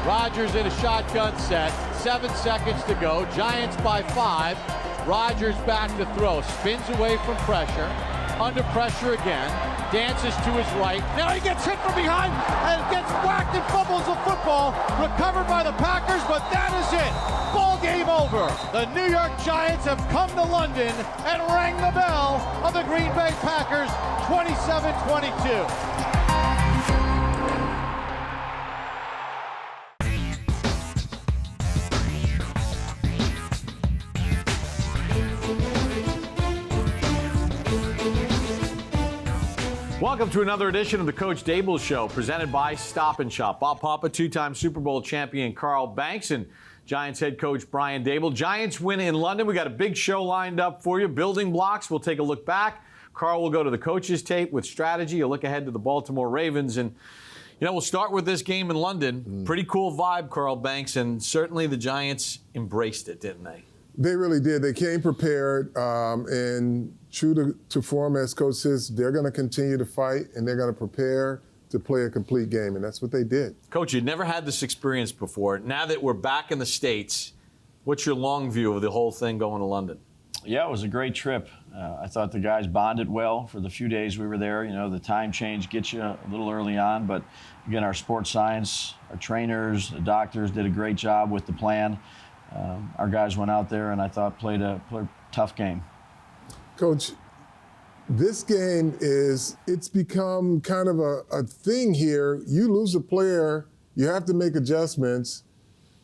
Rodgers in a shotgun set. 7 seconds to go. Giants by 5. Rodgers back to throw. Spins away from pressure. Under pressure again. Dances to his right. Now he gets hit from behind and gets whacked and fumbles the football. Recovered by the Packers, but that is it. Ball game over. The New York Giants have come to London and rang the bell of the Green Bay Packers, 27-22. Welcome to another edition of the Coach Daboll Show, presented by Stop & Shop. Bob Papa, two-time Super Bowl champion Carl Banks, and Giants head coach Brian Daboll. Giants win in London. We got a big show lined up for you. Building blocks. We'll take a look back. Carl will go to the coach's tape with strategy. A look ahead to the Baltimore Ravens. And, you know, we'll start with this game in London. Pretty cool vibe, Carl Banks, and certainly the Giants embraced it, didn't they? They really did. They came prepared, and true to form, as Coach says, they're going to continue to fight, and they're going to prepare to play a complete game, and that's what they did. Coach, you'd never had this experience before. Now that we're back in the States, what's your long view of the whole thing going to London? Yeah, it was a great trip. I thought the guys bonded well for the few days we were there. You know, the time change gets you a little early on, but again, our sports science, our trainers, the doctors did a great job with the plan. Our guys went out there and I thought played a tough game. Coach, this game it's become kind of a thing here. You lose a player, you have to make adjustments,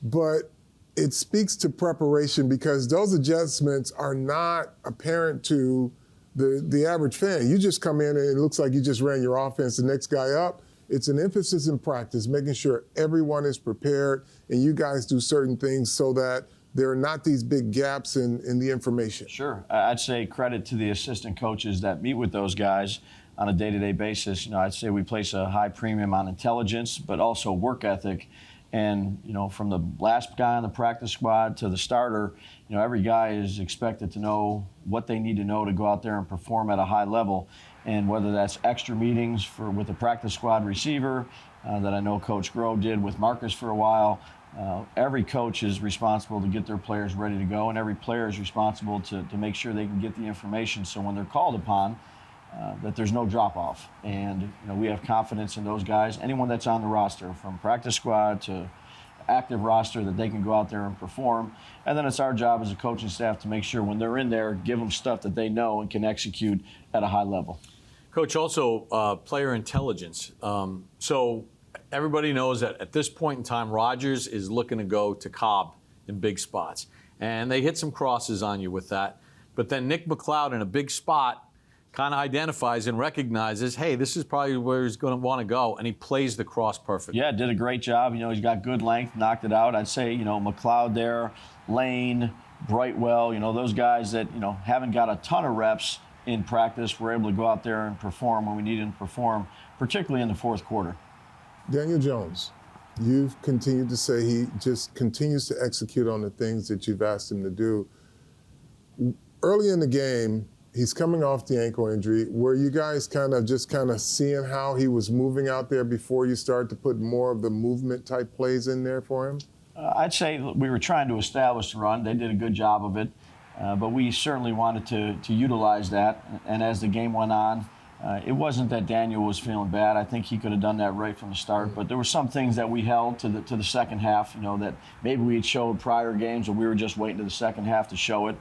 but it speaks to preparation because those adjustments are not apparent to the average fan. You just come in and it looks like you just ran your offense, the next guy up. It's an emphasis in practice, making sure everyone is prepared and you guys do certain things so that there are not these big gaps in the information. Sure. I'd say credit to the assistant coaches that meet with those guys on a day-to-day basis. You know, I'd say we place a high premium on intelligence, but also work ethic. And, you know, from the last guy on the practice squad to the starter, you know, every guy is expected to know what they need to know to go out there and perform at a high level. And whether that's extra meetings with the practice squad receiver that I know Coach Grove did with Marcus for a while, every coach is responsible to get their players ready to go, and every player is responsible to make sure they can get the information so when they're called upon, that there's no drop-off. And, you know, we have confidence in those guys. Anyone that's on the roster, from practice squad to active roster, that they can go out there and perform. And then it's our job as a coaching staff to make sure when they're in there, give them stuff that they know and can execute at a high level. Coach, also player intelligence. So everybody knows that at this point in time, Rodgers is looking to go to Cobb in big spots. And they hit some crosses on you with that. But then Nick McLeod in a big spot kind of identifies and recognizes, hey, this is probably where he's going to want to go, and he plays the cross perfectly. Yeah, did a great job. You know, he's got good length, knocked it out. I'd say, you know, McLeod there, Lane, Brightwell, you know, those guys that, you know, haven't got a ton of reps in practice were able to go out there and perform when we needed to perform, particularly in the fourth quarter. Daniel Jones, you've continued to say he just continues to execute on the things that you've asked him to do. Early in the game, he's coming off the ankle injury. Were you guys kind of seeing how he was moving out there before you started to put more of the movement type plays in there for him? I'd say we were trying to establish the run. They did a good job of it, but we certainly wanted to utilize that. And as the game went on, it wasn't that Daniel was feeling bad. I think he could have done that right from the start. But there were some things that we held to the second half, you know, that maybe we had showed prior games, or we were just waiting to the second half to show it.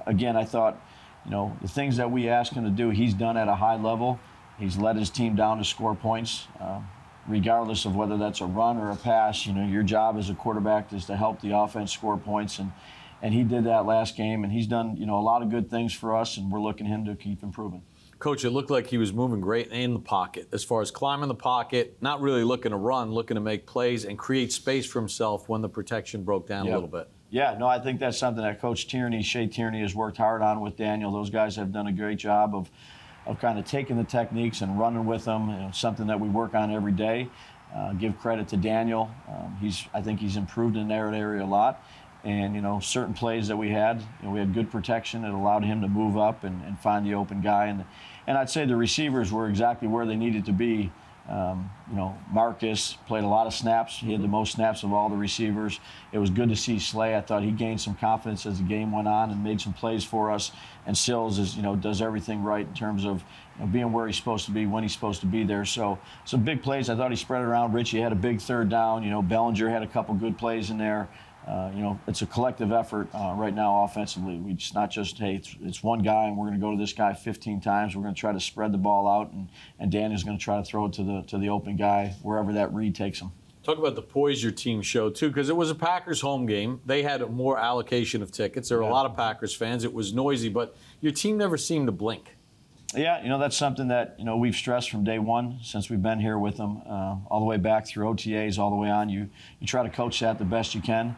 Again, I thought, you know, the things that we asked him to do, he's done at a high level. He's led his team down to score points, regardless of whether that's a run or a pass. You know, your job as a quarterback is to help the offense score points, and he did that last game, and he's done, you know, a lot of good things for us, and we're looking him to keep improving. Coach, it looked like he was moving great in the pocket, as far as climbing the pocket, not really looking to run, looking to make plays and create space for himself when the protection broke down a little bit. Yeah, no, I think that's something that Coach Tierney, Shea Tierney, has worked hard on with Daniel. Those guys have done a great job of kind of taking the techniques and running with them. You know, something that we work on every day. Give credit to Daniel. I think he's improved in that area a lot. And, you know, certain plays that we had good protection. It allowed him to move up and find the open guy. And I'd say the receivers were exactly where they needed to be Marcus played a lot of snaps. He had the most snaps of all the receivers. It was good to see Slay. I thought he gained some confidence as the game went on and made some plays for us. And Sills does everything right in terms of being where he's supposed to be, when he's supposed to be there. So some big plays. I thought he spread it around. Richie had a big third down. Bellinger had a couple good plays in there. It's a collective effort right now offensively. It's not just, hey, it's one guy and we're going to go to this guy 15 times. We're going to try to spread the ball out, and Daniel's going to try to throw it to the open guy wherever that read takes him. Talk about the poise your team showed, too, because it was a Packers home game. They had more allocation of tickets. There were a lot of Packers fans. It was noisy, but your team never seemed to blink. Yeah, that's something that, we've stressed from day one since we've been here with them, all the way back through OTAs, all the way on. You try to coach that the best you can.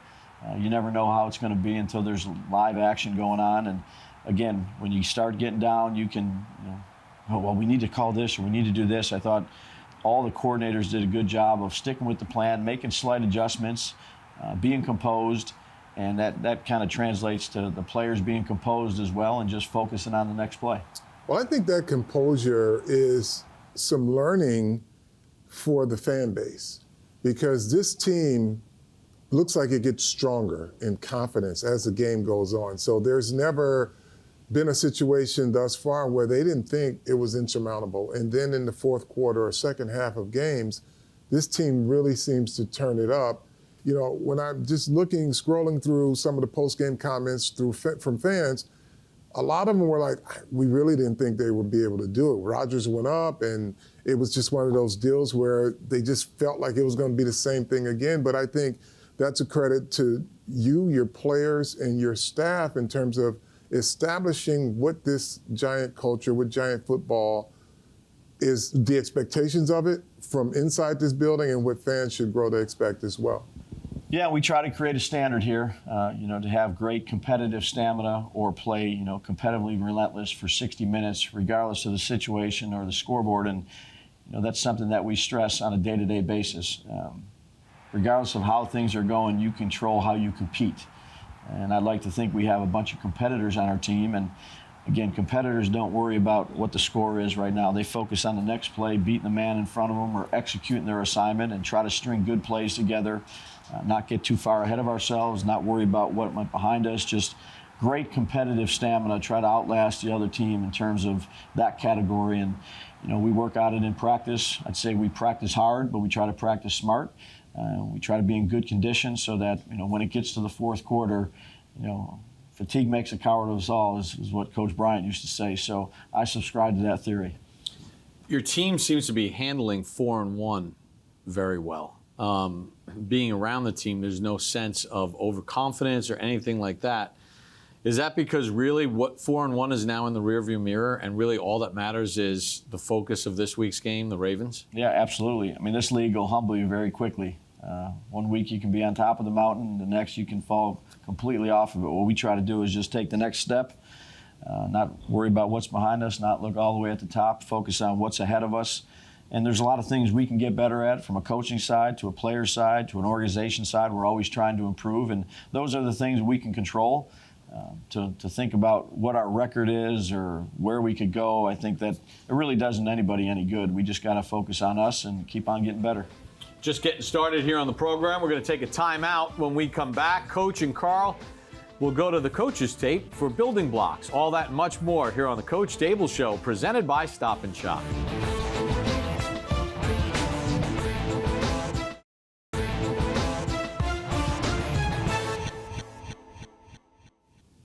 You never know how it's going to be until there's live action going on. And, again, when you start getting down, you can, we need to call this or we need to do this. I thought all the coordinators did a good job of sticking with the plan, making slight adjustments, being composed, and that kind of translates to the players being composed as well and just focusing on the next play. Well, I think that composure is some learning for the fan base, because this team looks like it gets stronger in confidence as the game goes on. So there's never been a situation thus far where they didn't think it was insurmountable. And then in the fourth quarter or second half of games, this team really seems to turn it up. When I'm just scrolling through some of the post-game comments from fans, a lot of them were like, we really didn't think they would be able to do it. Rodgers went up, and it was just one of those deals where they just felt like it was going to be the same thing again. But I think that's a credit to you, your players, and your staff in terms of establishing what this Giant culture, what Giant football is, the expectations of it from inside this building, and what fans should grow to expect as well. Yeah, we try to create a standard here, to have great competitive stamina or play, competitively relentless for 60 minutes, regardless of the situation or the scoreboard. And, that's something that we stress on a day-to-day basis. Regardless of how things are going, you control how you compete. And I'd like to think we have a bunch of competitors on our team. And, again, competitors don't worry about what the score is right now. They focus on the next play, beating the man in front of them or executing their assignment and try to string good plays together. Not get too far ahead of ourselves, not worry about what went behind us, just great competitive stamina, try to outlast the other team in terms of that category. And, we work at it in practice. I'd say we practice hard, but we try to practice smart. We try to be in good condition so that, when it gets to the fourth quarter, fatigue makes a coward of us all is what Coach Bryant used to say. So I subscribe to that theory. Your team seems to be handling 4-1 very well. Being around the team, there's no sense of overconfidence or anything like that. Is that because really what 4-1 is now in the rearview mirror, and really all that matters is the focus of this week's game, the Ravens? Yeah, absolutely. This league will humble you very quickly. One week you can be on top of the mountain, the next you can fall completely off of it. What we try to do is just take the next step, not worry about what's behind us, not look all the way at the top, focus on what's ahead of us. And there's a lot of things we can get better at, from a coaching side to a player side to an organization side. We're always trying to improve, and those are the things we can control. To think about what our record is or where we could go, I think that it really doesn't anybody any good. We just got to focus on us and keep on getting better. Just getting started here on the program. We're going to take a timeout. When we come back, Coach and Carl will go to the coach's tape for building blocks. All that and much more here on the Coach Daboll Show, presented by Stop and Shop.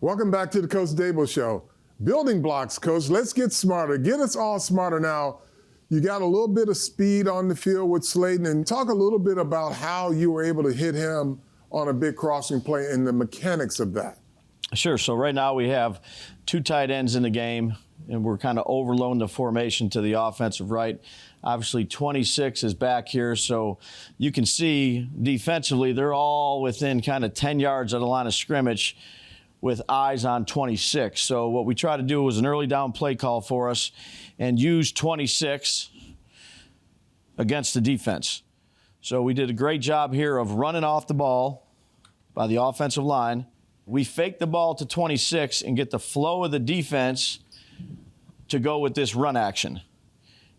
Welcome back to the Coach Daboll Show. Building blocks, Coach. Let's get smarter. Get us all smarter now. You got a little bit of speed on the field with Slayton, and talk a little bit about how you were able to hit him on a big crossing play and the mechanics of that. Sure. So right now we have two tight ends in the game, and we're kind of overloading the formation to the offensive right. Obviously, 26 is back here, so you can see defensively they're all within kind of 10 yards of the line of scrimmage, with eyes on 26. So what we try to do was an early down play call for us and use 26 against the defense. So we did a great job here of running off the ball by the offensive line. We fake the ball to 26 and get the flow of the defense to go with this run action.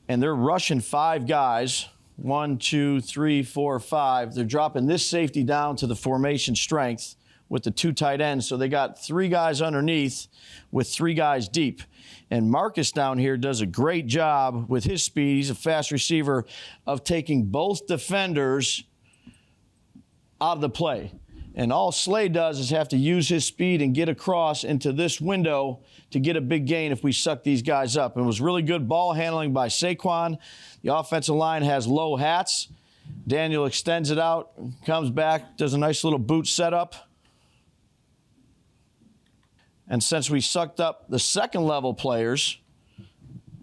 and they're rushing 5 guys. 1, 2, 3, 4, 5. They're dropping this safety down to the formation strength with the 2 tight ends. So they got 3 guys underneath with 3 guys deep. And Marcus down here does a great job with his speed. He's a fast receiver of taking both defenders out of the play. And all Slade does is have to use his speed and get across into this window to get a big gain if we suck these guys up. And it was really good ball handling by Saquon. The offensive line has low hats. Daniel extends it out, comes back, does a nice little boot setup. And since we sucked up the second level players,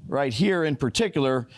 right here in particular,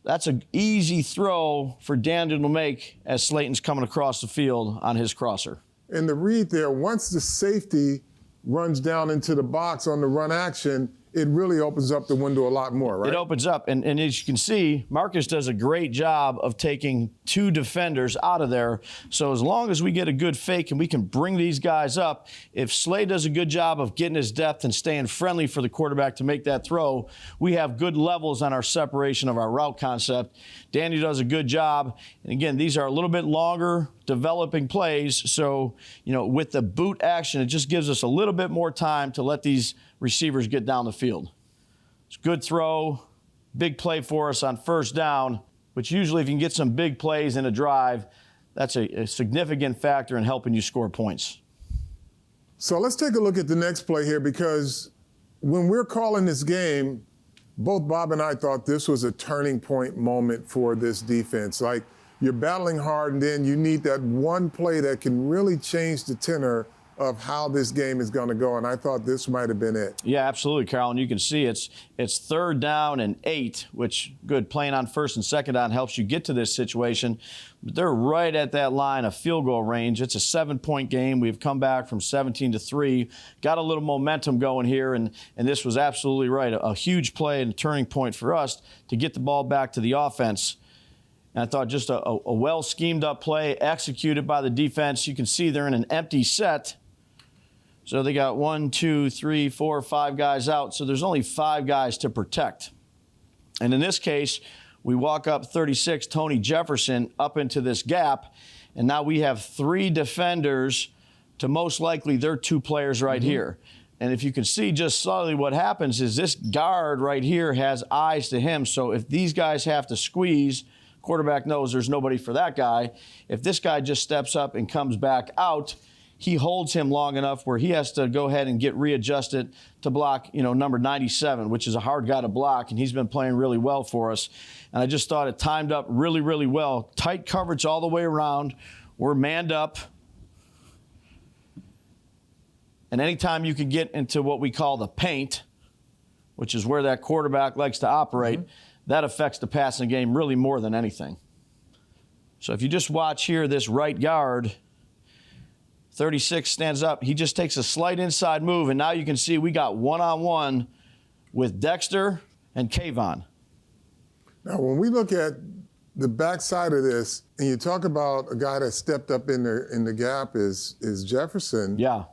that's an easy throw for Daniel to make as Slayton's coming across the field on his crosser. And the read there, once the safety runs down into the box on the run action, it really opens up the window a lot more, right? It opens up, and as you can see, Marcus does a great job of taking 2 defenders out of there. So as long as we get a good fake and we can bring these guys up, if Slade does a good job of getting his depth and staying friendly for the quarterback to make that throw, we have good levels on our separation of our route concept. Danny does a good job. And again, these are a little bit longer developing plays. So, with the boot action, it just gives us a little bit more time to let these receivers get down the field. It's a good throw, big play for us on first down, which usually if you can get some big plays in a drive, that's a significant factor in helping you score points. So let's take a look at the next play here, because when we're calling this game, both Bob and I thought this was a turning point moment for this defense. Like, you're battling hard, and then you need that one play that can really change the tenor of how this game is going to go, and I thought this might have been it. Yeah, absolutely, Carl, and you can see it's 3rd down and 8, which good, playing on 1st and 2nd down helps you get to this situation. But they're right at that line of field goal range. It's a 7-point game. We've come back from 17-3, got a little momentum going here, and this was absolutely right. A huge play and a turning point for us to get the ball back to the offense. And I thought just a well-schemed-up play executed by the defense. You can see they're in an empty set. So they got 1, 2, 3, 4, 5 guys out. So there's only 5 guys to protect. And in this case, we walk up 36, Tony Jefferson, up into this gap. And now we have 3 defenders to most likely their 2 players right here. And if you can see just subtly what happens is this guard right here has eyes to him. So if these guys have to squeeze, quarterback knows there's nobody for that guy. If this guy just steps up and comes back out, he holds him long enough where he has to go ahead and get readjusted to block, number 97, which is a hard guy to block, and he's been playing really well for us. And I just thought it timed up really, really well. Tight coverage all the way around. We're manned up. And anytime you can get into what we call the paint, which is where that quarterback likes to operate, that affects the passing game really more than anything. So if you just watch here, this right guard, 36 stands up. He just takes a slight inside move, and now you can see we got one-on-one with Dexter and Kayvon. Now, when we look at the backside of this, and you talk about a guy that stepped up in the gap is Jefferson. Yeah.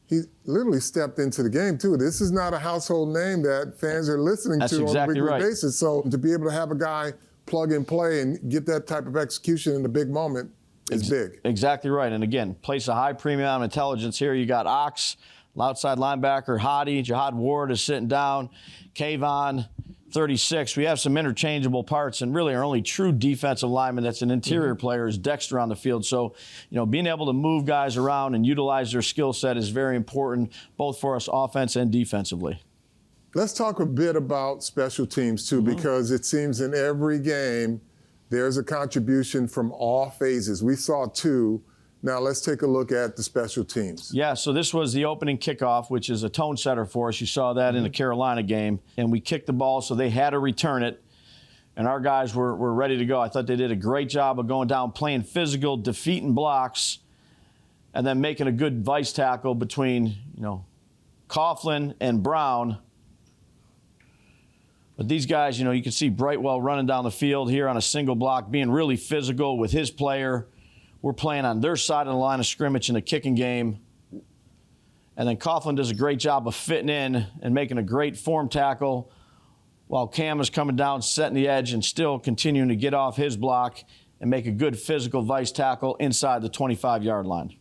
He literally stepped into the game, too. This is not a household name that fans are listening to on a regular basis. So to be able to have a guy plug and play and get that type of execution in a big moment is big. Exactly right. And again, place a high premium on intelligence here. You got Ox, outside linebacker, Hottie, Jihad Ward is sitting down, Kayvon, 36. We have some interchangeable parts, and really our only true defensive lineman that's an interior player is Dexter on the field. So, being able to move guys around and utilize their skill set is very important, both for us offense and defensively. Let's talk a bit about special teams, too, because it seems in every game there's a contribution from all phases. We saw 2. Now let's take a look at the special teams. Yeah, so this was the opening kickoff, which is a tone setter for us. You saw that in the Carolina game. And we kicked the ball, so they had to return it. And our guys were ready to go. I thought they did a great job of going down, playing physical, defeating blocks, and then making a good vice tackle between, Coughlin and Brown. But these guys, you can see Brightwell running down the field here on a single block, being really physical with his player. We're playing on their side of the line of scrimmage in the kicking game. And then Coughlin does a great job of fitting in and making a great form tackle while Cam is coming down, setting the edge, and still continuing to get off his block and make a good physical vice tackle inside the 25-yard line.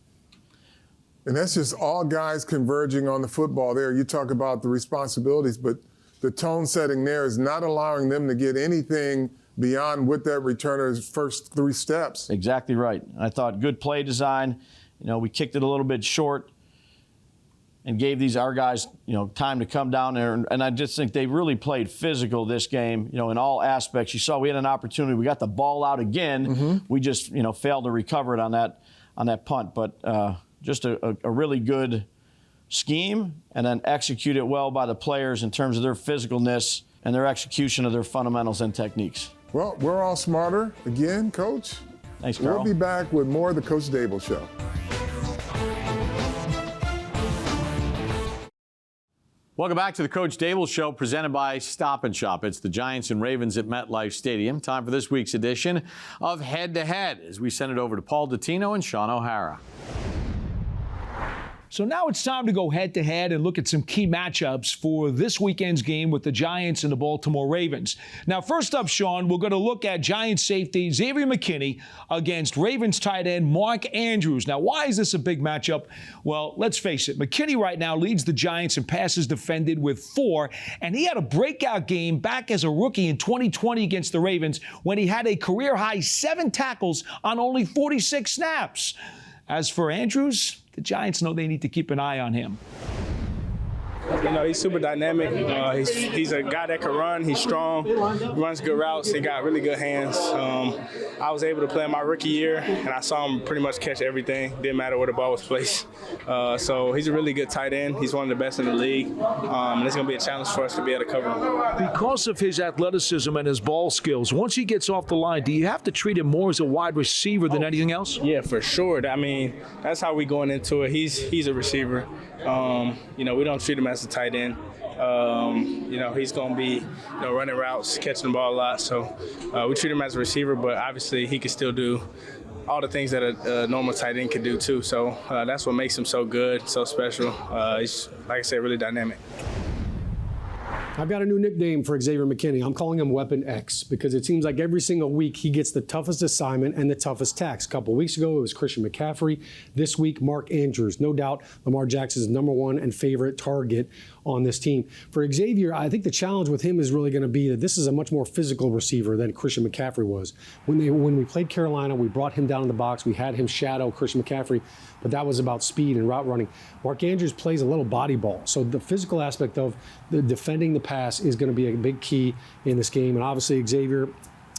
And that's just all guys converging on the football there. You talk about the responsibilities, but the tone setting there is not allowing them to get anything beyond what that returner's first 3 steps. Exactly right. I thought good play design. We kicked it a little bit short and gave our guys, time to come down there. And I just think they really played physical this game, in all aspects. You saw we had an opportunity. We got the ball out again. Mm-hmm. We just, failed to recover it on that punt. But just a really good scheme, and then execute it well by the players in terms of their physicalness and their execution of their fundamentals and techniques. Well, we're all smarter again, Coach. Thanks, Carl. We'll be back with more of the Coach Daboll Show. Welcome back to the Coach Daboll Show, presented by Stop & Shop. It's the Giants and Ravens at MetLife Stadium. Time for this week's edition of Head to Head, as we send it over to Paul Dottino and Sean O'Hara. So now it's time to go head-to-head and look at some key matchups for this weekend's game with the Giants and the Baltimore Ravens. Now, first up, Sean, we're going to look at Giants safety Xavier Mckinney against Ravens tight end Mark Andrews. Now, why is this a big matchup? Well, let's face it, McKinney right now leads the Giants in passes defended with 4, and he had a breakout game back as a rookie in 2020 against the Ravens when he had a career-high 7 tackles on only 46 snaps. As for Andrews, the Giants know they need to keep an eye on him. He's super dynamic. He's a guy that can run. He's strong. He runs good routes. He got really good hands. I was able to play in my rookie year, and I saw him pretty much catch everything. Didn't matter where the ball was placed. So he's a really good tight end. He's one of the best in the league. And it's going to be a challenge for us to be able to cover him. Because of his athleticism and his ball skills, once he gets off the line, do you have to treat him more as a wide receiver than anything else? Yeah, for sure. I mean, that's how we going into it. He's a receiver. We don't treat him as a tight end. He's going to be, running routes, catching the ball a lot. So we treat him as a receiver, but obviously he can still do all the things that a normal tight end can do too. So that's what makes him so good, so special. He's, like I said, really dynamic. I've got a new nickname for Xavier McKinney. I'm calling him Weapon X because it seems like every single week he gets the toughest assignment and the toughest task. A couple of weeks ago, it was Christian McCaffrey. This week, Mark Andrews. No doubt, Lamar Jackson's #1 and favorite target on this team. For Xavier, I think the challenge with him is really going to be that this is a much more physical receiver than Christian McCaffrey was. When we played Carolina, we brought him down in the box. We had him shadow Christian McCaffrey, but that was about speed and route running. Mark Andrews plays a little body ball. So the physical aspect of the defending the pass is going to be a big key in this game. And obviously Xavier,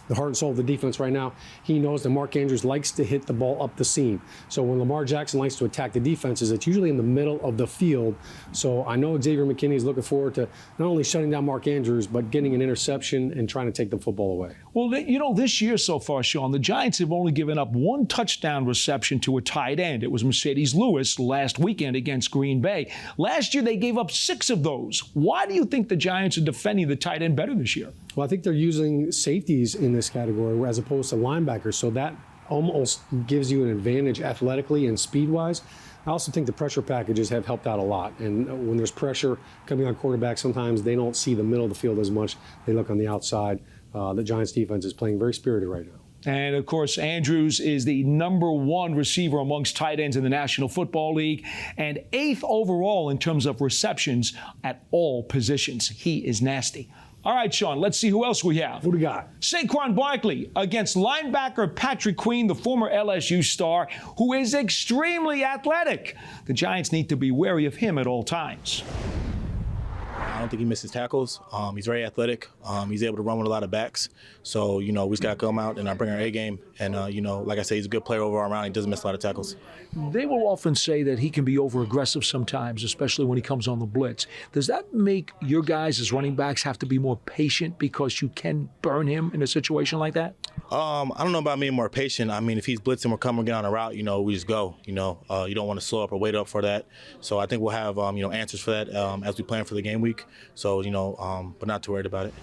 the heart and soul of the defense right now, he knows that Mark Andrews likes to hit the ball up the seam. So when Lamar Jackson likes to attack the defenses, it's usually in the middle of the field. So I know Xavier McKinney is looking forward to not only shutting down Mark Andrews, but getting an interception and trying to take the football away. Well, this year so far, Sean, the Giants have only given up 1 touchdown reception to a tight end. It was Mercedes Lewis last weekend against Green Bay. Last year, they gave up 6 of those. Why do you think the Giants are defending the tight end better this year? Well, I think they're using safeties in this category as opposed to linebackers, so that almost gives you an advantage athletically and speed-wise. I also think the pressure packages have helped out a lot, and when there's pressure coming on quarterbacks, sometimes they don't see the middle of the field as much. They look on the outside. The Giants defense is playing very spirited right now. And, of course, Andrews is the #1 receiver amongst tight ends in the National Football League and 8th overall in terms of receptions at all positions. He is nasty. All right, Sean, let's see who else we have. Who do we got? Saquon Barkley against linebacker Patrick Queen, the former LSU star, who is extremely athletic. The Giants need to be wary of him at all times. I don't think he misses tackles. He's very athletic. He's able to run with a lot of backs. So, we just got to come out and bring our A game. And, like I say, he's a good player overall around. He doesn't miss a lot of tackles. They will often say that he can be over-aggressive sometimes, especially when he comes on the blitz. Does that make your guys as running backs have to be more patient because you can burn him in a situation like that? I don't know about being more patient. I mean, if he's blitzing, we're coming again on a route, we just go. You don't want to slow up or wait up for that. So I think we'll have, answers for that as we plan for the game week. So, but not too worried about it.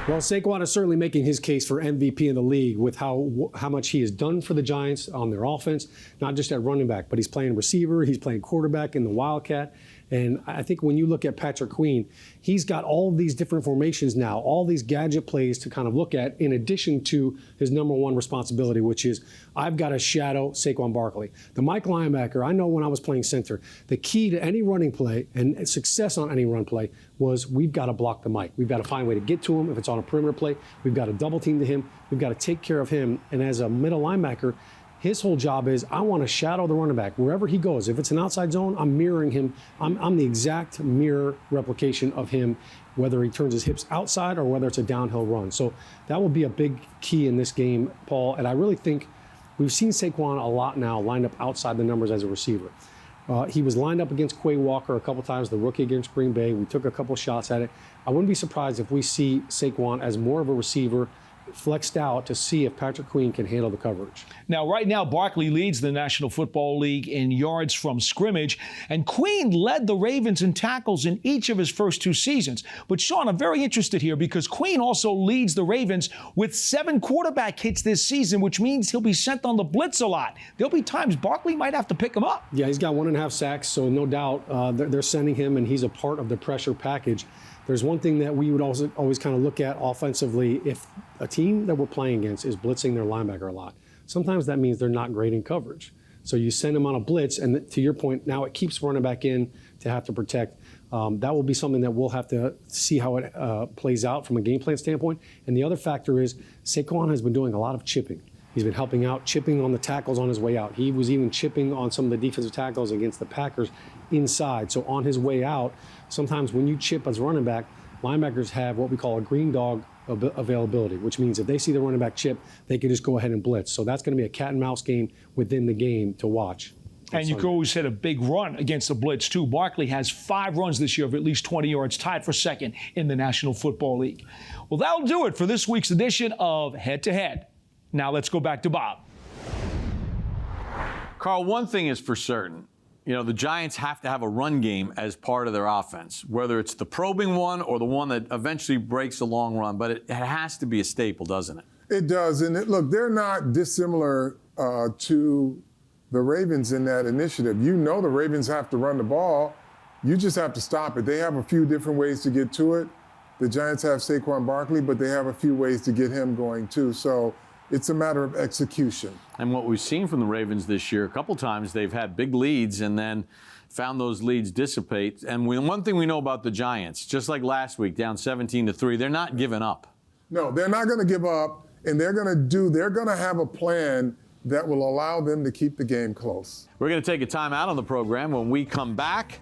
Well, Saquon is certainly making his case for MVP in the league with how much he has done for the Giants on their offense, not just at running back, but he's playing receiver, he's playing quarterback in the Wildcat, And I think when you look at Patrick Queen, he's got all these different formations now, all these gadget plays to kind of look at, in addition to his number one responsibility, which is I've got to shadow Saquon Barkley. The Mike linebacker, I know when I was playing center, the key to any running play and success on any run play was we've got to block the Mike. We've got to find a way to get to him. If it's on a perimeter play, we've got to double team to him. We've got to take care of him. And as a middle linebacker, his whole job is I want to shadow the running back wherever he goes. If it's an outside zone, I'm mirroring him. I'm the exact mirror replication of him, whether he turns his hips outside or whether it's a downhill run. So that will be a big key in this game, Paul. And I really think we've seen Saquon a lot now lined up outside the numbers as a receiver. He was lined up against Quay Walker a couple times, the rookie against Green Bay. We took a couple shots at it. I wouldn't be surprised if we see Saquon as more of a receiver, flexed out to see if Patrick Queen can handle the coverage. Now, right now, Barkley leads the National Football League in yards from scrimmage, and Queen led the Ravens in tackles in each of his first 2 seasons. But, Sean, I'm very interested here because Queen also leads the Ravens with 7 quarterback hits this season, which means he'll be sent on the blitz a lot. There'll be times Barkley might have to pick him up. Yeah, he's got 1.5 sacks, so no doubt they're sending him, and he's a part of the pressure package. There's one thing that we would also always kind of look at offensively. If a team that we're playing against is blitzing their linebacker a lot, sometimes that means they're not great in coverage. So you send them on a blitz, and to your point, now it keeps running back in to have to protect. That will be something that we'll have to see how it plays out from a game plan standpoint. And the other factor is Saquon has been doing a lot of chipping. He's been helping out, chipping on the tackles on his way out. He was even chipping on some of the defensive tackles against the Packers inside. So on his way out, sometimes when you chip as a running back, linebackers have what we call a green dog availability, which means if they see the running back chip, they can just go ahead and blitz. So that's going to be a cat and mouse game within the game to watch. And you could always hit a big run against the blitz, too. Barkley has 5 runs this year of at least 20 yards, tied for second in the National Football League. Well, that'll do it for this week's edition of Head to Head. Now let's go back to Bob. Carl, one thing is for certain. You know, the Giants have to have a run game as part of their offense, whether it's the probing one or the one that eventually breaks a long run. But it has to be a staple, doesn't it? It does. And look, they're not dissimilar to the Ravens in that initiative. You know the Ravens have to run the ball. You just have to stop it. They have a few different ways to get to it. The Giants have Saquon Barkley, but they have a few ways to get him going too. So it's a matter of execution. And what we've seen from the Ravens this year, a couple times they've had big leads and then found those leads dissipate. And one thing we know about the Giants, just like last week, down 17-3, they're not giving up. No, they're not going to give up, and they're going to have a plan that will allow them to keep the game close. We're going to take a timeout on the program. When we come back,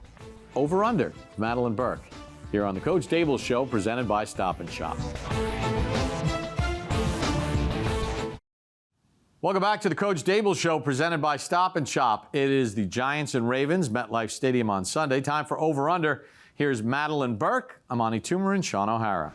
Over Under, Madeline Burke, here on the Coach Daboll Show, presented by Stop and Shop. Welcome back to the Coach Daboll Show, presented by Stop and Shop. It is the Giants and Ravens, MetLife Stadium on Sunday. Time for Over Under. Here's Madeline Burke, Amani Toomer, and Sean O'Hara.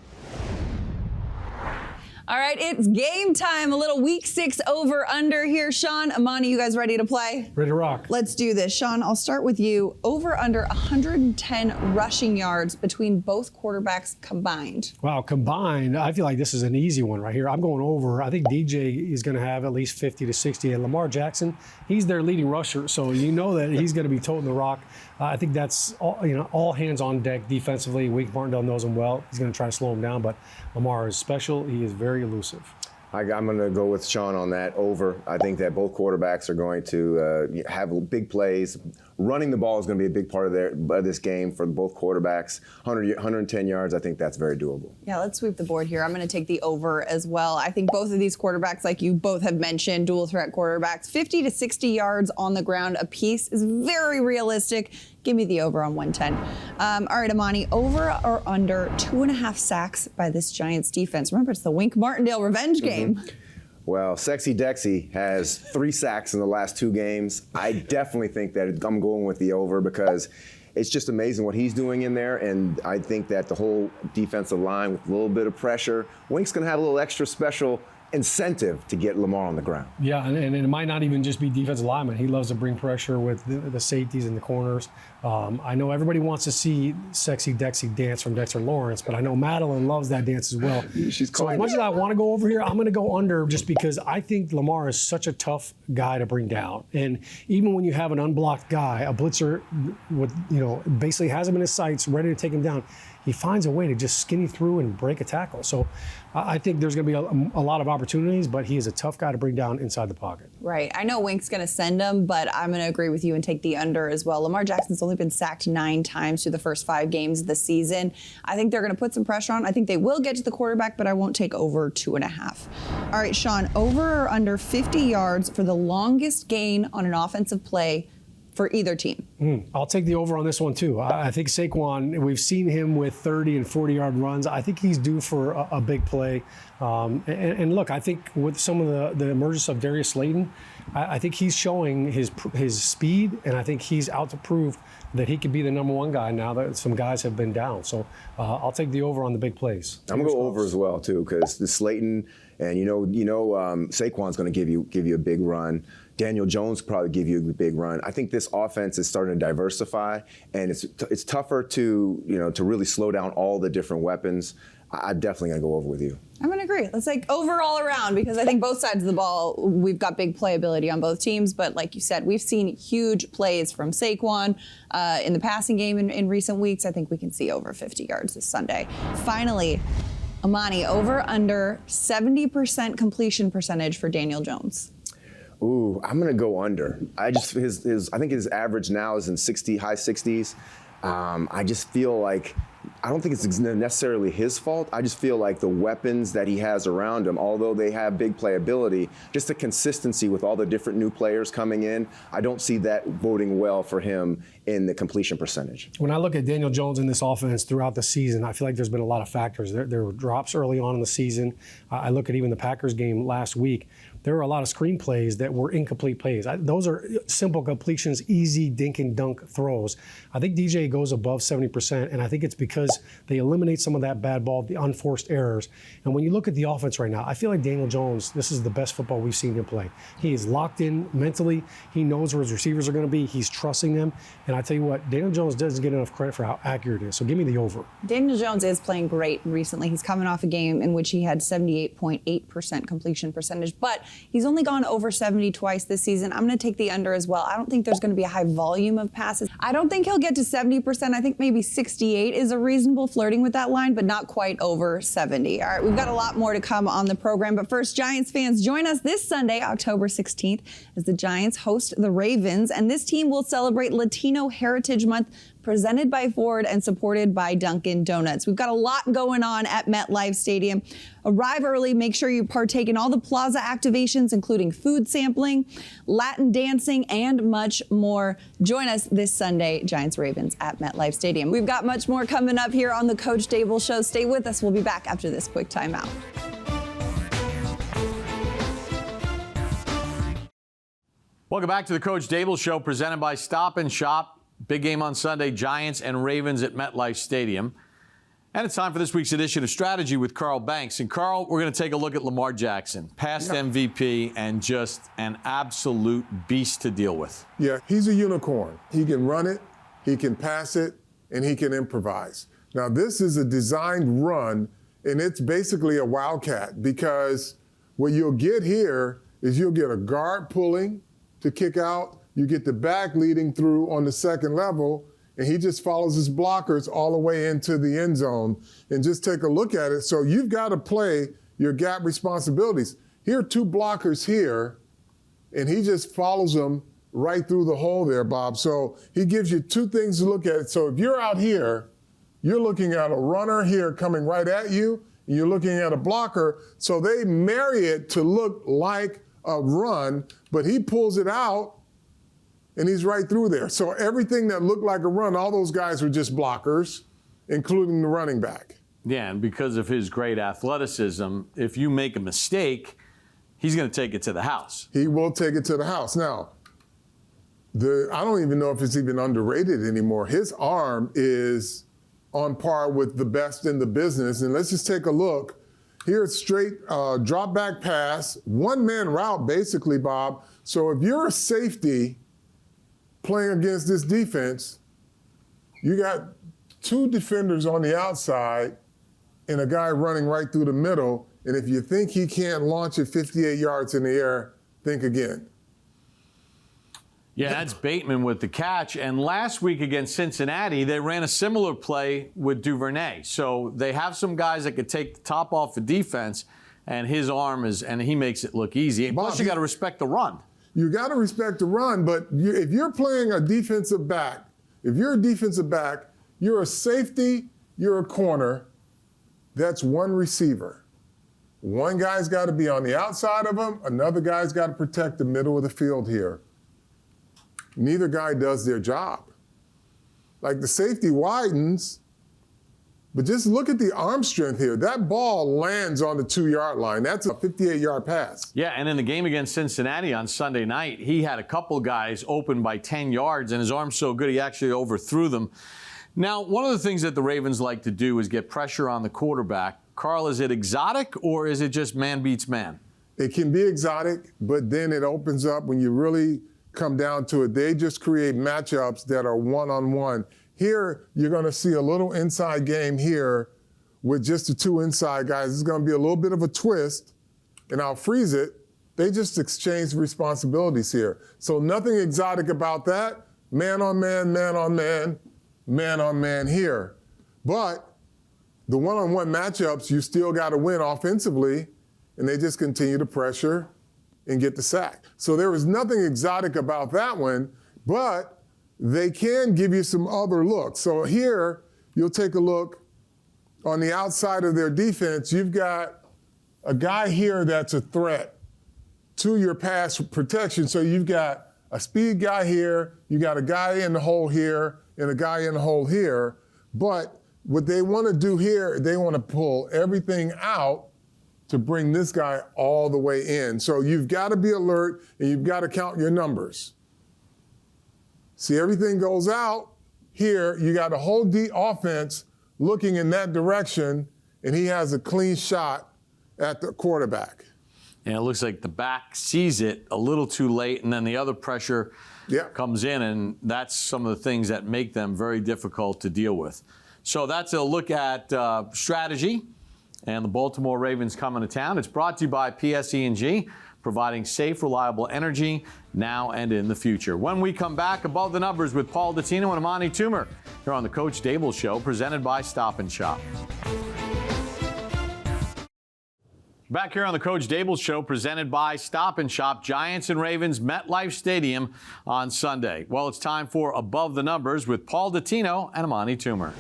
All right, it's game time. A little Week 6 over-under here. Sean, Amani, you guys ready to play? Ready to rock. Let's do this. Sean, I'll start with you. Over-under 110 rushing yards between both quarterbacks combined. Wow, combined, I feel like this is an easy one right here. I'm going over. I think DJ is going to have at least 50 to 60. And Lamar Jackson, he's their leading rusher, so you know that he's going to be toting the rock. I think that's all hands on deck defensively. Wake Martindale knows him well. He's going to try to slow him down, but Lamar is special. He is very elusive. I'm going to go with Sean on that, over. I think that both quarterbacks are going to have big plays. Running the ball is going to be a big part of this game for both quarterbacks. 110 yards, I think that's very doable. Yeah, let's sweep the board here. I'm going to take the over as well. I think both of these quarterbacks, like you both have mentioned, dual threat quarterbacks, 50 to 60 yards on the ground apiece is very realistic. Give me the over on 110. All right, Amani, over or under 2.5 sacks by this Giants defense? Remember, it's the Wink Martindale revenge game. Well, Sexy Dexy has 3 sacks in the last 2 games. I definitely think that I'm going with the over because it's just amazing what he's doing in there. And I think that the whole defensive line with a little bit of pressure, Wink's going to have a little extra special incentive to get Lamar on the ground. Yeah, and it might not even just be defensive linemen. He loves to bring pressure with the safeties and the corners. I know everybody wants to see Sexy Dexy dance from Dexter Lawrence, but I know Madeline loves that dance as well. So as much as I want to go over here, I'm going to go under just because I think Lamar is such a tough guy to bring down. And even when you have an unblocked guy, a blitzer with, basically has him in his sights, ready to take him down, he finds a way to just skinny through and break a tackle. So I think there's going to be a lot of opportunities, but he is a tough guy to bring down inside the pocket. Right. I know Wink's going to send him, but I'm going to agree with you and take the under as well. Lamar Jackson's only been sacked 9 times through the first 5 games of the season. I think they're going to put some pressure on. I think they will get to the quarterback, but I won't take over 2.5. All right, Sean, over or under 50 yards for the longest gain on an offensive play for either team? I'll take the over on this one too. I think Saquon, we've seen him with 30 and 40-yard runs. I think he's due for a big play. And look, I think with some of the emergence of Darius Slayton, I think he's showing his speed, and I think he's out to prove that he could be the number 1 guy now that some guys have been down. So I'll take the over on the big plays. I'm going to go over as well too, because the Slayton and Saquon's going to give you a big run. Daniel Jones probably give you a big run. I think this offense is starting to diversify, and it's tougher to really slow down all the different weapons. I'm definitely going to go over with you. I'm going to agree. Let's take over all around, because I think both sides of the ball, we've got big playability on both teams. But like you said, we've seen huge plays from Saquon in the passing game in recent weeks. I think we can see over 50 yards this Sunday. Finally, Amani, over under 70% completion percentage for Daniel Jones. Ooh, I'm gonna go under. I think his average now is in high 60s. I just feel like I don't think it's necessarily his fault. I just feel like the weapons that he has around him, although they have big playability, just the consistency with all the different new players coming in, I don't see that boding well for him in the completion percentage. When I look at Daniel Jones in this offense throughout the season, I feel like there's been a lot of factors. There were drops early on in the season. I look at even the Packers game last week. There were a lot of screen plays that were incomplete plays. Those are simple completions, easy dink and dunk throws. I think DJ goes above 70%, and I think it's because they eliminate some of that bad ball, the unforced errors. And when you look at the offense right now, I feel like Daniel Jones, this is the best football we've seen him play. He is locked in mentally. He knows where his receivers are going to be. He's trusting them. And I tell you what, Daniel Jones doesn't get enough credit for how accurate it is. So give me the over. Daniel Jones is playing great recently. He's coming off a game in which he had 78.8% completion percentage, but he's only gone over 70 twice this season. I'm going to take the under as well. I don't think there's going to be a high volume of passes. I don't think he'll get to 70%. I think maybe 68 is a reasonable, flirting with that line, but not quite over 70. All right, we've got a lot more to come on the program. But first, Giants fans, join us this Sunday, October 16th, as the Giants host the Ravens. And this team will celebrate Latino Heritage Month, presented by Ford and supported by Dunkin' Donuts. We've got a lot going on at MetLife Stadium. Arrive early. Make sure you partake in all the plaza activations, including food sampling, Latin dancing, and much more. Join us this Sunday, Giants-Ravens at MetLife Stadium. We've got much more coming up here on the Coach Daboll Show. Stay with us. We'll be back after this quick timeout. Welcome back to the Coach Daboll Show, presented by Stop and Shop. Big game on Sunday, Giants and Ravens at MetLife Stadium. And it's time for this week's edition of Strategy with Carl Banks. And Carl, we're going to take a look at Lamar Jackson, past MVP and just an absolute beast to deal with. Yeah, he's a unicorn. He can run it, he can pass it, and he can improvise. Now, this is a designed run, and it's basically a wildcat, because what you'll get here is you'll get a guard pulling to kick out. You get the back leading through on the second level, and he just follows his blockers all the way into the end zone. And just take a look at it. So you've got to play your gap responsibilities. Here are 2 blockers here, and he just follows them right through the hole there, Bob. So he gives you 2 things to look at. So if you're out here, you're looking at a runner here coming right at you, and you're looking at a blocker. So they marry it to look like a run, but he pulls it out, and he's right through there. So everything that looked like a run, all those guys were just blockers, including the running back. Yeah, and because of his great athleticism, if you make a mistake, he's going to take it to the house. He will take it to the house. Now, I don't even know if it's even underrated anymore. His arm is on par with the best in the business. And let's just take a look. Here's straight drop back pass, one-man route basically, Bob. So if you're a safety playing against this defense, you got two defenders on the outside and a guy running right through the middle. And if you think he can't launch it 58 yards in the air, think again. Yeah, that's Bateman with the catch. And last week against Cincinnati, they ran a similar play with Duvernay. So they have some guys that could take the top off the defense, and his arm and he makes it look easy. Bob, plus, you got to respect the run. You got to respect the run, but if you're playing a defensive back, you're a safety, you're a corner, that's one receiver. One guy's got to be on the outside of him, another guy's got to protect the middle of the field here. Neither guy does their job. Like the safety widens, but just look at the arm strength here. That ball lands on the 2-yard line. That's a 58-yard pass. Yeah, and in the game against Cincinnati on Sunday night, he had a couple guys open by 10 yards, and his arm's so good he actually overthrew them. Now, one of the things that the Ravens like to do is get pressure on the quarterback. Carl, is it exotic or is it just man beats man? It can be exotic, but then it opens up when you really come down to it. They just create matchups that are one-on-one. Here, you're going to see a little inside game here with just the two inside guys. It's going to be a little bit of a twist, and I'll freeze it. They just exchange responsibilities here. So nothing exotic about that. Man on man, man on man, man on man here. But the one-on-one matchups, you still got to win offensively, and they just continue to pressure and get the sack. So there was nothing exotic about that one, but they can give you some other looks. So here, you'll take a look on the outside of their defense. You've got a guy here that's a threat to your pass protection. So you've got a speed guy here, you got a guy in the hole here, and a guy in the hole here. But what they want to do here, they want to pull everything out to bring this guy all the way in. So you've got to be alert, and you've got to count your numbers. See, everything goes out here. You got a whole D offense looking in that direction, and he has a clean shot at the quarterback. And it looks like the back sees it a little too late, and then the other pressure comes in, and that's some of the things that make them very difficult to deal with. So that's a look at strategy and the Baltimore Ravens coming to town. It's brought to you by PSE&G, providing safe, reliable energy now and in the future. When we come back, Above the Numbers with Paul Dottino and Amani Toomer here on the Coach Daboll Show, presented by Stop & Shop. Back here on the Coach Daboll Show, presented by Stop & Shop. Giants and Ravens, MetLife Stadium on Sunday. Well, it's time for Above the Numbers with Paul Dottino and Amani Toomer.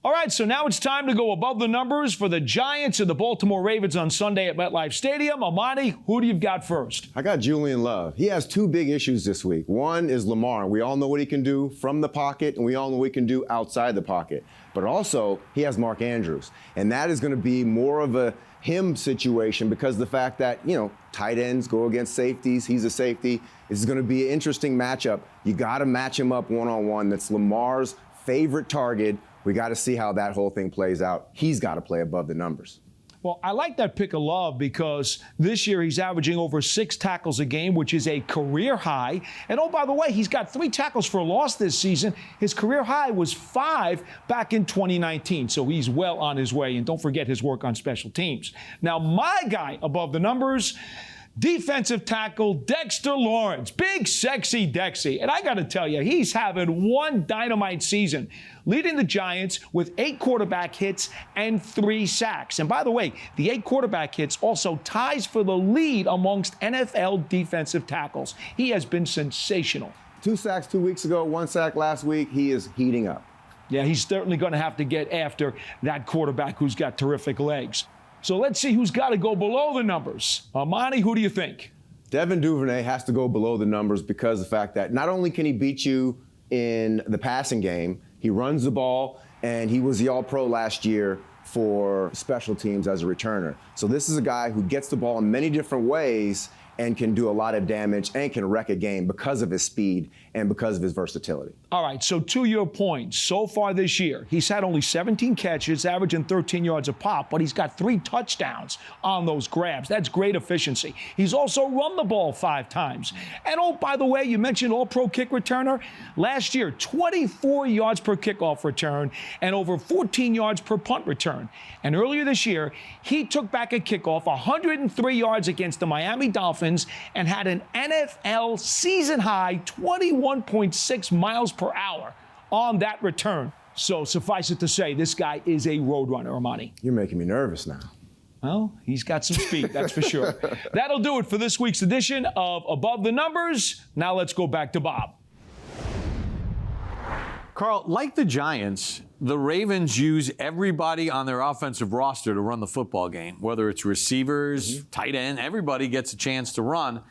All right, so now it's time to go above the numbers for the Giants and the Baltimore Ravens on Sunday at MetLife Stadium. Amani, who do you got first? I got Julian Love. He has two big issues this week. One is Lamar. We all know what he can do from the pocket, and we all know what he can do outside the pocket. But also, he has Mark Andrews. And that is going to be more of a him situation because the fact that, tight ends go against safeties. He's a safety. This is going to be an interesting matchup. You got to match him up one-on-one. That's Lamar's favorite target. We got to see how that whole thing plays out. He's got to play above the numbers. Well, I like that pick of Love because this year he's averaging over 6 tackles a game, which is a career high. And oh, by the way, he's got 3 tackles for a loss this season. His career high was 5 back in 2019. So he's well on his way. And don't forget his work on special teams. Now, my guy above the numbers, defensive tackle Dexter Lawrence. Big, sexy Dexy. And I got to tell you, he's having one dynamite season, leading the Giants with 8 quarterback hits and 3 sacks. And by the way, the 8 quarterback hits also ties for the lead amongst NFL defensive tackles. He has been sensational. 2 sacks 2 weeks ago, 1 sack last week. He is heating up. Yeah, he's certainly going to have to get after that quarterback who's got terrific legs. So let's see who's got to go below the numbers. Amani, who do you think? Devin Duvernay has to go below the numbers because of the fact that not only can he beat you in the passing game, he runs the ball, and he was the All-Pro last year for special teams as a returner. So this is a guy who gets the ball in many different ways, and can do a lot of damage and can wreck a game because of his speed and because of his versatility. All right, so to your point, so far this year, he's had only 17 catches, averaging 13 yards a pop, but he's got 3 touchdowns on those grabs. That's great efficiency. He's also run the ball 5 times. And oh, by the way, you mentioned all-pro kick returner. Last year, 24 yards per kickoff return and over 14 yards per punt return. And earlier this year, he took back a kickoff 103 yards against the Miami Dolphins and had an NFL season-high 21.6 miles per hour on that return. So suffice it to say, this guy is a roadrunner, Armani. You're making me nervous now. Well, he's got some speed, that's for sure. That'll do it for this week's edition of Above the Numbers. Now let's go back to Bob. Carl, like the Giants, the Ravens use everybody on their offensive roster to run the football game, whether it's receivers, tight end, everybody gets a chance to run,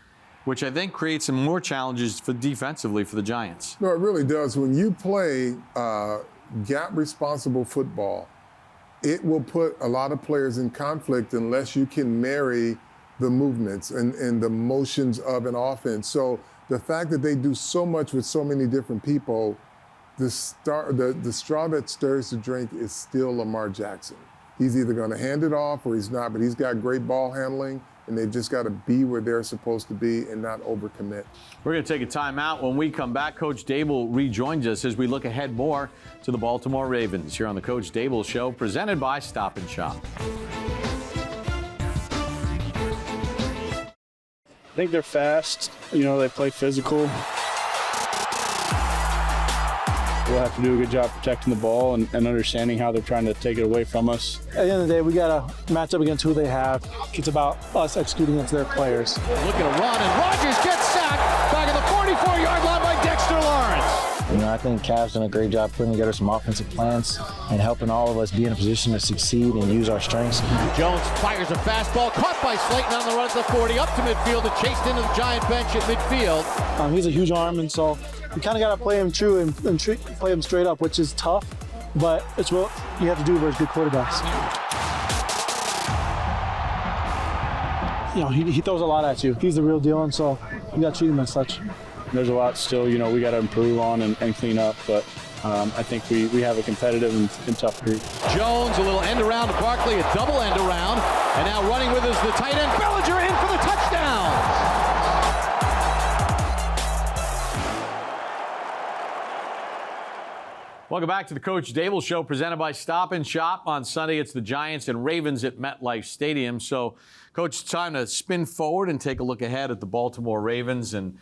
which I think creates some more challenges for defensively for the Giants. No, it really does. When you play gap-responsible football, it will put a lot of players in conflict unless you can marry the movements and the motions of an offense. So the fact that they do so much with so many different people, the straw that stirs the drink is still Lamar Jackson. He's either going to hand it off or he's not, but he's got great ball handling, and they've just got to be where they're supposed to be and not overcommit. We're going to take a timeout. When we come back, Coach Daboll rejoins us as we look ahead more to the Baltimore Ravens here on the Coach Daboll Show, presented by Stop and Shop. I think they're fast. They play physical. We'll have to do a good job protecting the ball and understanding how they're trying to take it away from us. At the end of the day, we got to match up against who they have. It's about us executing against their players. Looking to run, and Rodgers gets sacked back at the 44-yard line by Dexter Lawrence. I think Cav's done a great job putting together some offensive plans and helping all of us be in a position to succeed and use our strengths. Jones fires a fastball, caught by Slayton on the run to the 40, up to midfield, and chased into the Giant bench at midfield. He's a huge arm, and so you kind of got to play him true and play him straight up, which is tough, but it's what you have to do versus good quarterbacks. He throws a lot at you. He's the real deal, and so you got to treat him as such. There's a lot still, we got to improve on and clean up, but I think we have a competitive and tough group. Jones, a little end around to Barkley, a double end around, and now running with us the tight end, Bellinger in for the touchdown. Welcome back to the Coach Daboll Show, presented by Stop and Shop. On Sunday, it's the Giants and Ravens at MetLife Stadium. So, Coach, it's time to spin forward and take a look ahead at the Baltimore Ravens. And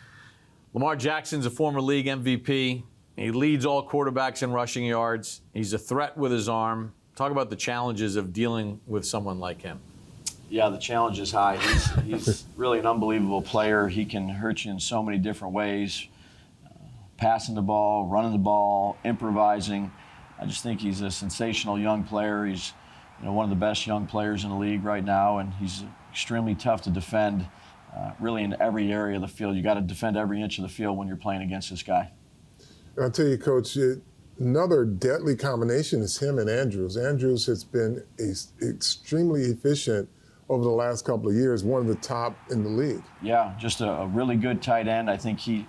Lamar Jackson's a former league MVP. He leads all quarterbacks in rushing yards. He's a threat with his arm. Talk about the challenges of dealing with someone like him. Yeah, the challenge is high. He's really an unbelievable player. He can hurt you in so many different ways. Passing the ball, running the ball, improvising. I just think he's a sensational young player. He's one of the best young players in the league right now, and he's extremely tough to defend really in every area of the field. You got to defend every inch of the field when you're playing against this guy. I'll tell you, Coach, another deadly combination is him and Andrews. Andrews has been extremely efficient over the last couple of years, one of the top in the league. Yeah, just a really good tight end. I think he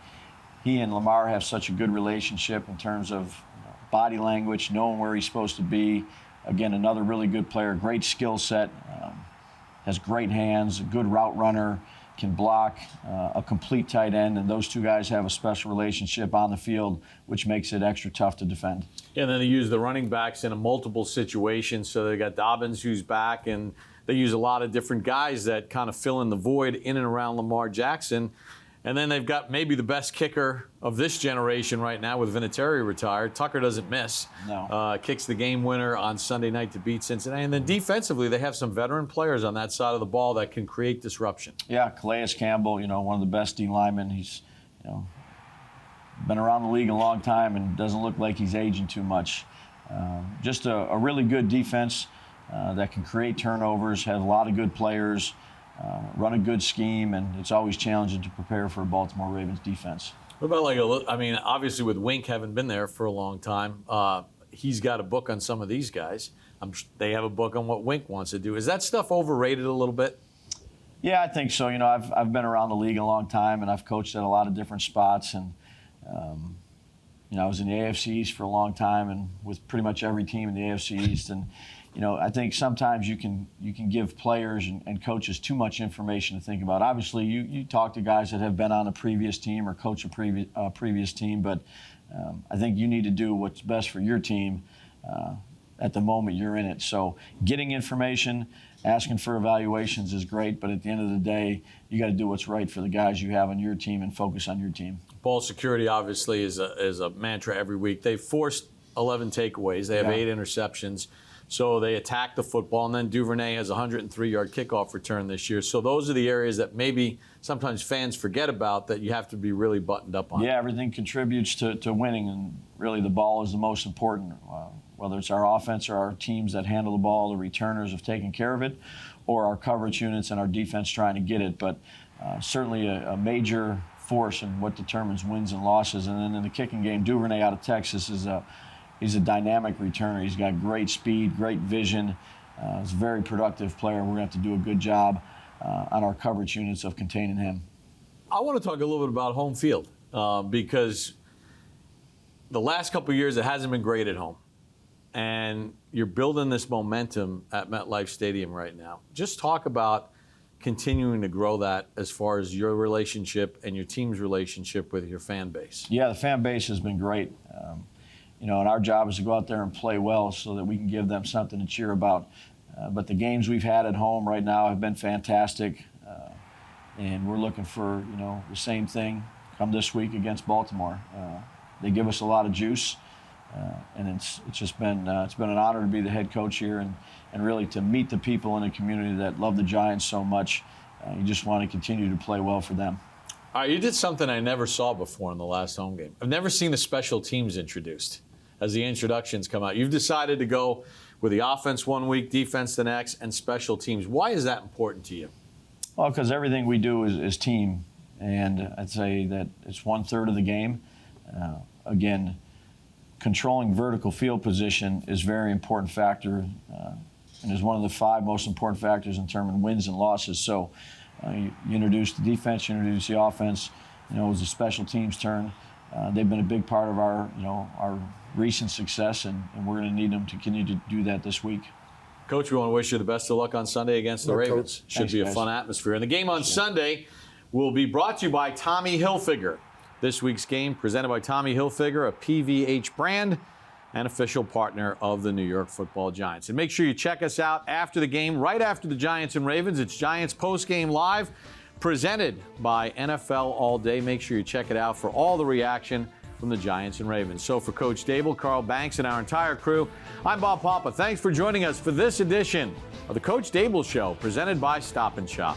and Lamar have such a good relationship in terms of body language, knowing where he's supposed to be. Again, another really good player, great skill set, has great hands, a good route runner, can block, a complete tight end, and those two guys have a special relationship on the field, which makes it extra tough to defend. Yeah, and then they use the running backs in a multiple situations. So they got Dobbins who's back, and they use a lot of different guys that kind of fill in the void in and around Lamar Jackson. And then they've got maybe the best kicker of this generation right now with Vinatieri retired. Tucker doesn't miss. No. Kicks the game winner on Sunday night to beat Cincinnati. And then defensively, they have some veteran players on that side of the ball that can create disruption. Yeah, Calais Campbell, one of the best D linemen. He's, been around the league a long time and doesn't look like he's aging too much. Just a really good defense that can create turnovers, have a lot of good players. Run a good scheme, and it's always challenging to prepare for a Baltimore Ravens defense. What about obviously with Wink having been there for a long time, he's got a book on some of these guys. They have a book on what Wink wants to do. Is that stuff overrated a little bit? Yeah, I think so. I've been around the league a long time, and I've coached at a lot of different spots. And I was in the AFC East for a long time, and with pretty much every team in the AFC East. And I think sometimes you can give players and coaches too much information to think about. Obviously, you talk to guys that have been on a previous team or coach a previous team, but I think you need to do what's best for your team at the moment you're in it. So getting information, asking for evaluations is great, but at the end of the day, you got to do what's right for the guys you have on your team and focus on your team. Ball security obviously is a mantra every week. They've forced 11 takeaways. They have 8 interceptions. So they attack the football, and then Duvernay has a 103-yard kickoff return this year. So those are the areas that maybe sometimes fans forget about that you have to be really buttoned up on. Yeah, everything contributes to winning, and really the ball is the most important. Whether it's our offense or our teams that handle the ball, the returners have taken care of it, or our coverage units and our defense trying to get it. But certainly a major force in what determines wins and losses. And then in the kicking game, Duvernay out of Texas he's a dynamic returner. He's got great speed, great vision. He's a very productive player. We're going to have to do a good job on our coverage units of containing him. I want to talk a little bit about home field because the last couple of years it hasn't been great at home. And you're building this momentum at MetLife Stadium right now. Just talk about continuing to grow that as far as your relationship and your team's relationship with your fan base. Yeah, the fan base has been great. And our job is to go out there and play well so that we can give them something to cheer about. But the games we've had at home right now have been fantastic. And we're looking for, the same thing come this week against Baltimore. They give us a lot of juice. And it's just been it's been an honor to be the head coach here and really to meet the people in the community that love the Giants so much. You just want to continue to play well for them. All right, you did something I never saw before in the last home game. I've never seen the special teams introduced as the introductions come out. You've decided to go with the offense one week, defense the next, and special teams. Why is that important to you? Well, because everything we do is team. And I'd say that it's 1/3 of the game. Again, controlling vertical field position is a very important factor and is one of the 5 most important factors in terms of wins and losses. So you introduce the defense, you introduce the offense. It was the special teams' turn. They've been a big part of our recent success, and we're going to need them to continue to do that this week. Coach, we want to wish you the best of luck on Sunday against the Ravens. Coach. Should Thanks, be a guys. fun atmosphere. And the game on Sunday will be brought to you by Tommy Hilfiger. This week's game presented by Tommy Hilfiger, a PVH brand and official partner of the New York Football Giants. And make sure you check us out after the game, right after the Giants and Ravens. It's Giants Postgame Live, presented by NFL All Day. Make sure you check it out for all the reaction from the Giants and Ravens. So for Coach Daboll, Carl Banks, and our entire crew, I'm Bob Papa. Thanks for joining us for this edition of the Coach Daboll Show, presented by Stop & Shop.